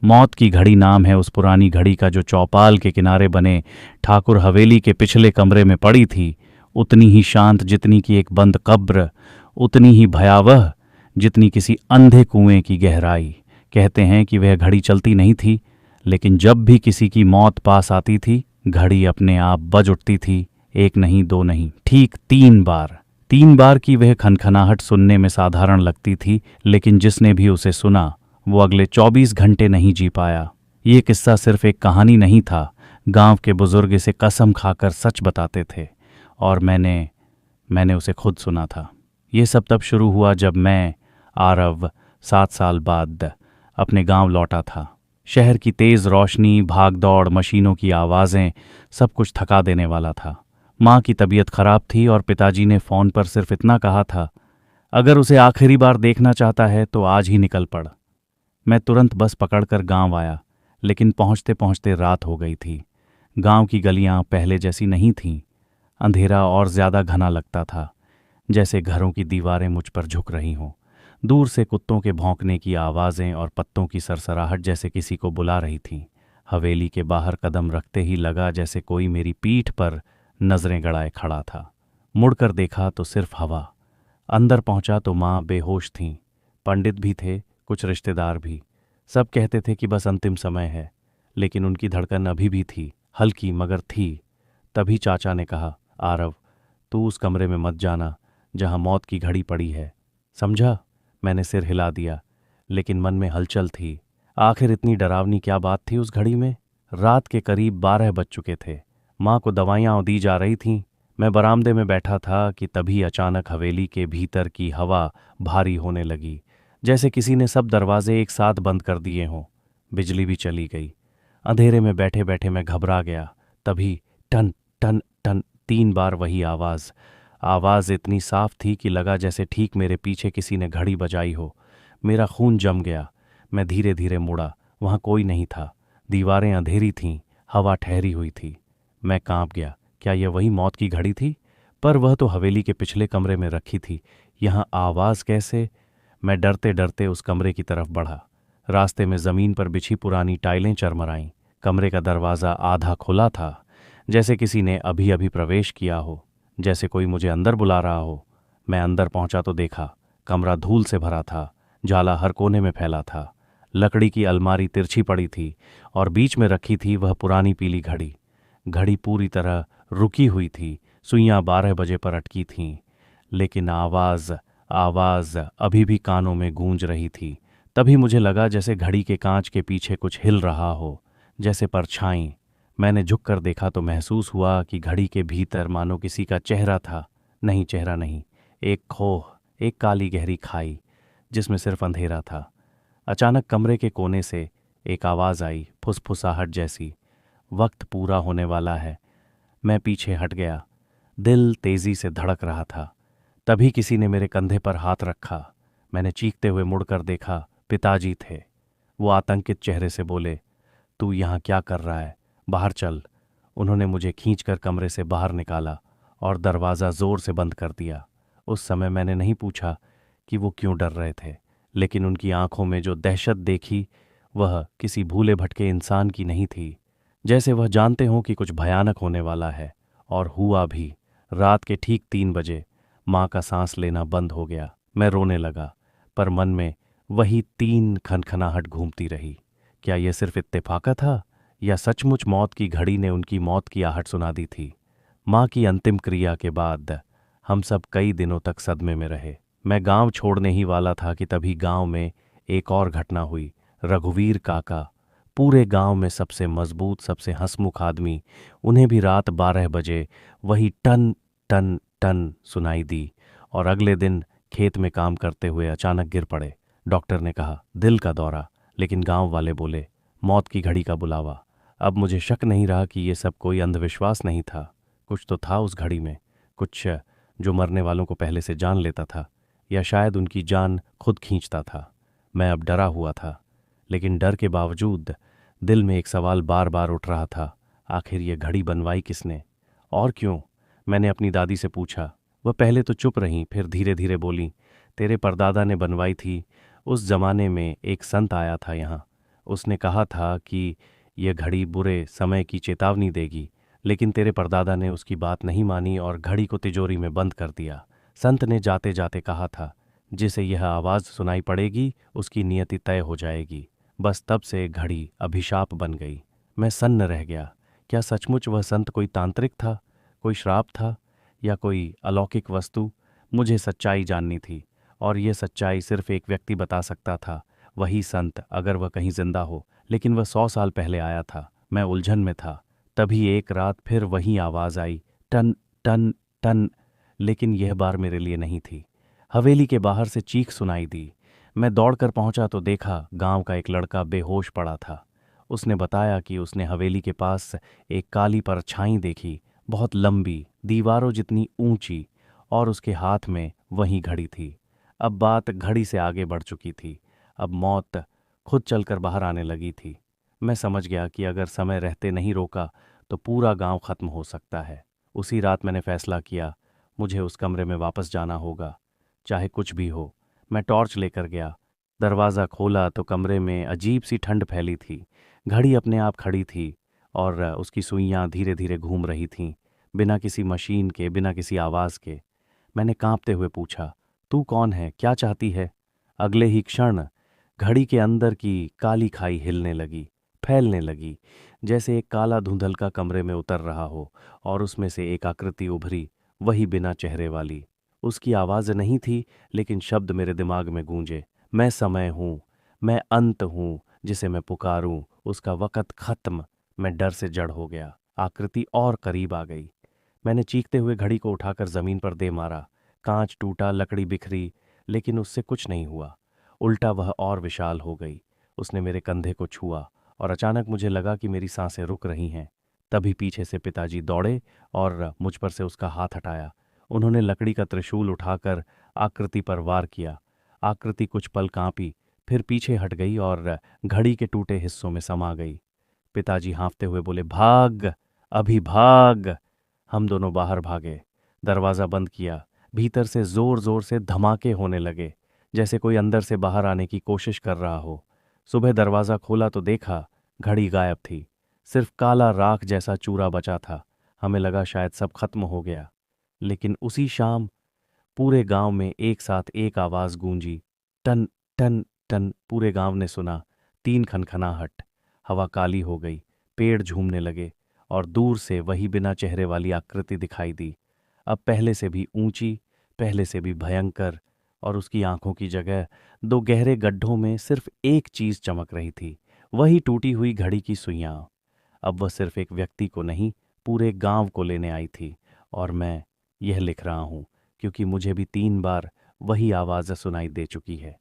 मौत की घड़ी नाम है उस पुरानी घड़ी का जो चौपाल के किनारे बने ठाकुर हवेली के पिछले कमरे में पड़ी थी, उतनी ही शांत जितनी कि एक बंद कब्र, उतनी ही भयावह जितनी किसी अंधे कुएं की गहराई। कहते हैं कि वह घड़ी चलती नहीं थी, लेकिन जब भी किसी की मौत पास आती थी, घड़ी अपने आप बज उठती थी। एक नहीं, दो नहीं, ठीक 3 बार। 3 बार की वह खनखनाहट सुनने में साधारण लगती थी, लेकिन जिसने भी उसे सुना वो अगले 24 घंटे नहीं जी पाया। ये किस्सा सिर्फ एक कहानी नहीं था, गांव के बुजुर्ग इसे कसम खाकर सच बताते थे, और मैंने उसे खुद सुना था। ये सब तब शुरू हुआ जब मैं, आरव, 7 साल बाद अपने गांव लौटा था। शहर की तेज रोशनी, भाग दौड़, मशीनों की आवाज़ें, सब कुछ थका देने वाला था। माँ की तबीयत खराब थी और पिताजी ने फ़ोन पर सिर्फ इतना कहा था, अगर उसे आखिरी बार देखना चाहता है तो आज ही निकल पड़। मैं तुरंत बस पकड़कर गांव आया, लेकिन पहुंचते पहुंचते रात हो गई थी। गांव की गलियां पहले जैसी नहीं थीं। अंधेरा और ज्यादा घना लगता था, जैसे घरों की दीवारें मुझ पर झुक रही हों। दूर से कुत्तों के भौंकने की आवाज़ें और पत्तों की सरसराहट जैसे किसी को बुला रही थीं। हवेली के बाहर कदम रखते ही लगा जैसे कोई मेरी पीठ पर नजरें गड़ाए खड़ा था। मुड़कर देखा तो सिर्फ हवा। अंदर पहुंचा तो माँ बेहोश थीं। पंडित भी थे, कुछ रिश्तेदार भी। सब कहते थे कि बस अंतिम समय है, लेकिन उनकी धड़कन अभी भी थी, हल्की मगर थी। तभी चाचा ने कहा, आरव, तू उस कमरे में मत जाना जहां मौत की घड़ी पड़ी है, समझा? मैंने सिर हिला दिया, लेकिन मन में हलचल थी। आखिर इतनी डरावनी क्या बात थी उस घड़ी में? रात के करीब 12 बज चुके थे। माँ को दवाइयाँ दी जा रही थीं। मैं बरामदे में बैठा था कि तभी अचानक हवेली के भीतर की हवा भारी होने लगी, जैसे किसी ने सब दरवाजे एक साथ बंद कर दिए हों। बिजली भी चली गई। अंधेरे में बैठे बैठे मैं घबरा गया। तभी टन टन टन 3 बार वही आवाज़। आवाज़ इतनी साफ थी कि लगा जैसे ठीक मेरे पीछे किसी ने घड़ी बजाई हो। मेरा खून जम गया। मैं धीरे धीरे मुड़ा। वहाँ कोई नहीं था। दीवारें अंधेरी थीं, हवा ठहरी हुई थी। मैं कांप गया। क्या यह वही मौत की घड़ी थी? पर वह तो हवेली के पिछले कमरे में रखी थी। यहाँ आवाज़ कैसे? मैं डरते डरते उस कमरे की तरफ बढ़ा। रास्ते में ज़मीन पर बिछी पुरानी टाइलें चरमराईं। कमरे का दरवाज़ा आधा खुला था, जैसे किसी ने अभी अभी प्रवेश किया हो, जैसे कोई मुझे अंदर बुला रहा हो। मैं अंदर पहुंचा तो देखा, कमरा धूल से भरा था। जाला हर कोने में फैला था। लकड़ी की अलमारी तिरछी पड़ी थी और बीच में रखी थी वह पुरानी पीली घड़ी। घड़ी पूरी तरह रुकी हुई थी। सुइयां 12 बजे पर अटकी थीं, लेकिन आवाज़ आवाज़ अभी भी कानों में गूंज रही थी। तभी मुझे लगा जैसे घड़ी के कांच के पीछे कुछ हिल रहा हो, जैसे परछाई। मैंने झुककर देखा तो महसूस हुआ कि घड़ी के भीतर मानो किसी का चेहरा था। नहीं, चेहरा नहीं, एक खोह, एक काली गहरी खाई जिसमें सिर्फ अंधेरा था। अचानक कमरे के कोने से एक आवाज़ आई, फुसफुसाहट जैसी। वक्त पूरा होने वाला है। मैं पीछे हट गया। दिल तेजी से धड़क रहा था। तभी किसी ने मेरे कंधे पर हाथ रखा। मैंने चीखते हुए मुड़कर देखा, पिताजी थे। वो आतंकित चेहरे से बोले, तू यहाँ क्या कर रहा है? बाहर चल। उन्होंने मुझे खींचकर कमरे से बाहर निकाला और दरवाज़ा जोर से बंद कर दिया। उस समय मैंने नहीं पूछा कि वो क्यों डर रहे थे, लेकिन उनकी आंखों में जो दहशत देखी वह किसी भूले भटके इंसान की नहीं थी। जैसे वह जानते हों कि कुछ भयानक होने वाला है। और हुआ भी। रात के ठीक 3 बजे माँ का सांस लेना बंद हो गया। मैं रोने लगा, पर मन में वही 3 खनखनाहट घूमती रही। क्या यह सिर्फ इत्तेफाका था, या सचमुच मौत की घड़ी ने उनकी मौत की आहट सुना दी थी? माँ की अंतिम क्रिया के बाद हम सब कई दिनों तक सदमे में रहे। मैं गांव छोड़ने ही वाला था कि तभी गांव में एक और घटना हुई। रघुवीर काका, पूरे गांव में सबसे मजबूत, सबसे हंसमुख आदमी, उन्हें भी रात 12 बजे वही टन टन टन सुनाई दी और अगले दिन खेत में काम करते हुए अचानक गिर पड़े। डॉक्टर ने कहा दिल का दौरा, लेकिन गांव वाले बोले मौत की घड़ी का बुलावा। अब मुझे शक नहीं रहा कि ये सब कोई अंधविश्वास नहीं था। कुछ तो था उस घड़ी में, कुछ जो मरने वालों को पहले से जान लेता था, या शायद उनकी जान खुद खींचता था। मैं अब डरा हुआ था, लेकिन डर के बावजूद दिल में एक सवाल बार बार उठ रहा था, आखिर ये घड़ी बनवाई किसने और क्यों? मैंने अपनी दादी से पूछा। वह पहले तो चुप रहीं, फिर धीरे धीरे बोली, तेरे परदादा ने बनवाई थी। उस जमाने में एक संत आया था यहाँ। उसने कहा था कि यह घड़ी बुरे समय की चेतावनी देगी, लेकिन तेरे परदादा ने उसकी बात नहीं मानी और घड़ी को तिजोरी में बंद कर दिया। संत ने जाते जाते कहा था, जिसे यह आवाज़ सुनाई पड़ेगी उसकी नियति तय हो जाएगी। बस तब से घड़ी अभिशाप बन गई। मैं सन्न रह गया। क्या सचमुच वह संत कोई तांत्रिक था, कोई श्राप था, या कोई अलौकिक वस्तु? मुझे सच्चाई जाननी थी, और यह सच्चाई सिर्फ एक व्यक्ति बता सकता था, वही संत, अगर वह कहीं जिंदा हो। लेकिन वह 100 साल पहले आया था। मैं उलझन में था। तभी एक रात फिर वही आवाज़ आई, टन टन टन। लेकिन यह बार मेरे लिए नहीं थी। हवेली के बाहर से चीख सुनाई दी। मैं दौड़कर पहुंचा तो देखा गांव का एक लड़का बेहोश पड़ा था। उसने बताया कि उसने हवेली के पास एक काली परछाई देखी, बहुत लंबी, दीवारों जितनी ऊंची, और उसके हाथ में वही घड़ी थी। अब बात घड़ी से आगे बढ़ चुकी थी। अब मौत खुद चलकर बाहर आने लगी थी। मैं समझ गया कि अगर समय रहते नहीं रोका तो पूरा गांव खत्म हो सकता है। उसी रात मैंने फैसला किया, मुझे उस कमरे में वापस जाना होगा, चाहे कुछ भी हो। मैं टॉर्च लेकर गया। दरवाज़ा खोला तो कमरे में अजीब सी ठंड फैली थी। घड़ी अपने आप खड़ी थी और उसकी सुइयां धीरे धीरे घूम रही थीं, बिना किसी मशीन के, बिना किसी आवाज़ के। मैंने कांपते हुए पूछा, तू कौन है, क्या चाहती है? अगले ही क्षण घड़ी के अंदर की काली खाई हिलने लगी, फैलने लगी, जैसे एक काला धुंधलका कमरे में उतर रहा हो, और उसमें से एक आकृति उभरी, वही बिना चेहरे वाली। उसकी आवाज़ नहीं थी, लेकिन शब्द मेरे दिमाग में गूंजे, मैं समय हूँ, मैं अंत हूँ, जिसे मैं पुकारूं उसका वक़्त खत्म। मैं डर से जड़ हो गया। आकृति और करीब आ गई। मैंने चीखते हुए घड़ी को उठाकर जमीन पर दे मारा। कांच टूटा, लकड़ी बिखरी, लेकिन उससे कुछ नहीं हुआ। उल्टा वह और विशाल हो गई। उसने मेरे कंधे को छुआ और अचानक मुझे लगा कि मेरी सांसें रुक रही हैं। तभी पीछे से पिताजी दौड़े और मुझ पर से उसका हाथ हटाया। उन्होंने लकड़ी का त्रिशूल उठाकर आकृति पर वार किया। आकृति कुछ पल कांपी, फिर पीछे हट गई और घड़ी के टूटे हिस्सों में समा गई। पिताजी हाँफते हुए बोले, भाग, अभी भाग। हम दोनों बाहर भागे। दरवाज़ा बंद किया। भीतर से जोर जोर से धमाके होने लगे, जैसे कोई अंदर से बाहर आने की कोशिश कर रहा हो। सुबह दरवाज़ा खोला तो देखा घड़ी गायब थी। सिर्फ काला राख जैसा चूरा बचा था। हमें लगा शायद सब खत्म हो गया। लेकिन उसी शाम पूरे गांव में एक साथ एक आवाज़ गूंजी, टन टन टन। पूरे गांव ने सुना। 3 खनखनाहट। हवा काली हो गई, पेड़ झूमने लगे, और दूर से वही बिना चेहरे वाली आकृति दिखाई दी। अब पहले से भी ऊंची, पहले से भी भयंकर, और उसकी आंखों की जगह 2 गहरे गड्ढों में सिर्फ एक चीज चमक रही थी, वही टूटी हुई घड़ी की सुइयां। अब वह सिर्फ एक व्यक्ति को नहीं, पूरे गांव को लेने आई थी। और मैं यह लिख रहा हूं क्योंकि मुझे भी 3 बार वही आवाज़ सुनाई दे चुकी है।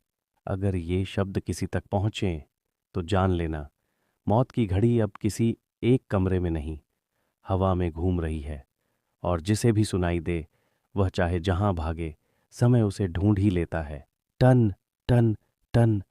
अगर ये शब्द किसी तक पहुंचे तो जान लेना, मौत की घड़ी अब किसी एक कमरे में नहीं, हवा में घूम रही है। और जिसे भी सुनाई दे, वह चाहे जहां भागे, समय उसे ढूंढ ही लेता है। टन टन टन।